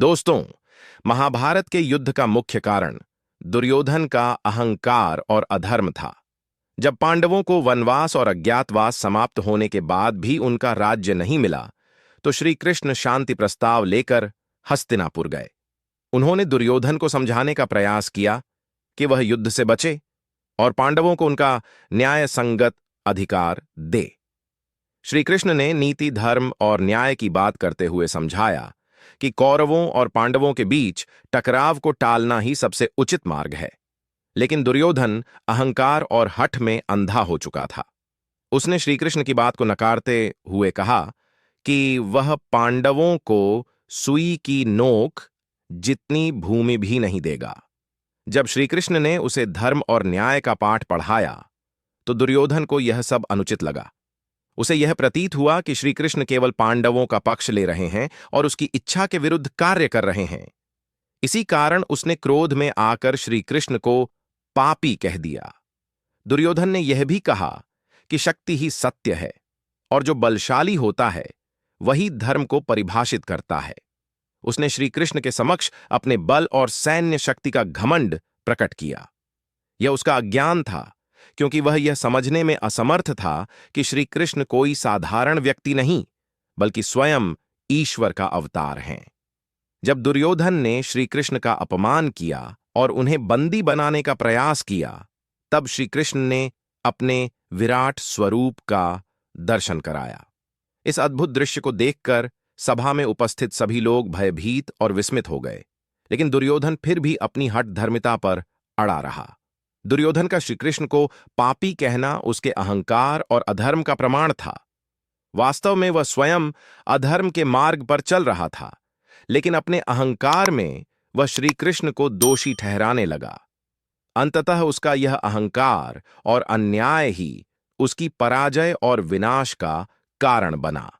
दोस्तों, महाभारत के युद्ध का मुख्य कारण दुर्योधन का अहंकार और अधर्म था। जब पांडवों को वनवास और अज्ञातवास समाप्त होने के बाद भी उनका राज्य नहीं मिला, तो श्री कृष्ण शांति प्रस्ताव लेकर हस्तिनापुर गए। उन्होंने दुर्योधन को समझाने का प्रयास किया कि वह युद्ध से बचे और पांडवों को उनका न्याय संगत अधिकार दे। श्री कृष्ण ने नीति, धर्म और न्याय की बात करते हुए समझाया कि कौरवों और पांडवों के बीच टकराव को टालना ही सबसे उचित मार्ग है। लेकिन दुर्योधन अहंकार और हठ में अंधा हो चुका था। उसने श्री कृष्ण की बात को नकारते हुए कहा कि वह पांडवों को सुई की नोक जितनी भूमि भी नहीं देगा। जब श्री कृष्ण ने उसे धर्म और न्याय का पाठ पढ़ाया, तो दुर्योधन को यह सब अनुचित लगा। उसे यह प्रतीत हुआ कि श्री कृष्ण केवल पांडवों का पक्ष ले रहे हैं और उसकी इच्छा के विरुद्ध कार्य कर रहे हैं। इसी कारण उसने क्रोध में आकर श्री कृष्ण को पापी कह दिया। दुर्योधन ने यह भी कहा कि शक्ति ही सत्य है और जो बलशाली होता है वही धर्म को परिभाषित करता है। उसने श्री कृष्ण के समक्ष अपने बल और सैन्य शक्ति का घमंड प्रकट किया। यह उसका अज्ञान था, क्योंकि वह यह समझने में असमर्थ था कि श्री कृष्ण कोई साधारण व्यक्ति नहीं, बल्कि स्वयं ईश्वर का अवतार हैं। जब दुर्योधन ने श्री कृष्ण का अपमान किया और उन्हें बंदी बनाने का प्रयास किया, तब श्री कृष्ण ने अपने विराट स्वरूप का दर्शन कराया। इस अद्भुत दृश्य को देखकर सभा में उपस्थित सभी लोग भयभीत और विस्मित हो गए, लेकिन दुर्योधन फिर भी अपनी हठ धर्मिता पर अड़ा रहा। दुर्योधन का श्री कृष्ण को पापी कहना उसके अहंकार और अधर्म का प्रमाण था। वास्तव में वह स्वयं अधर्म के मार्ग पर चल रहा था, लेकिन अपने अहंकार में वह श्री कृष्ण को दोषी ठहराने लगा। अंततः उसका यह अहंकार और अन्याय ही उसकी पराजय और विनाश का कारण बना।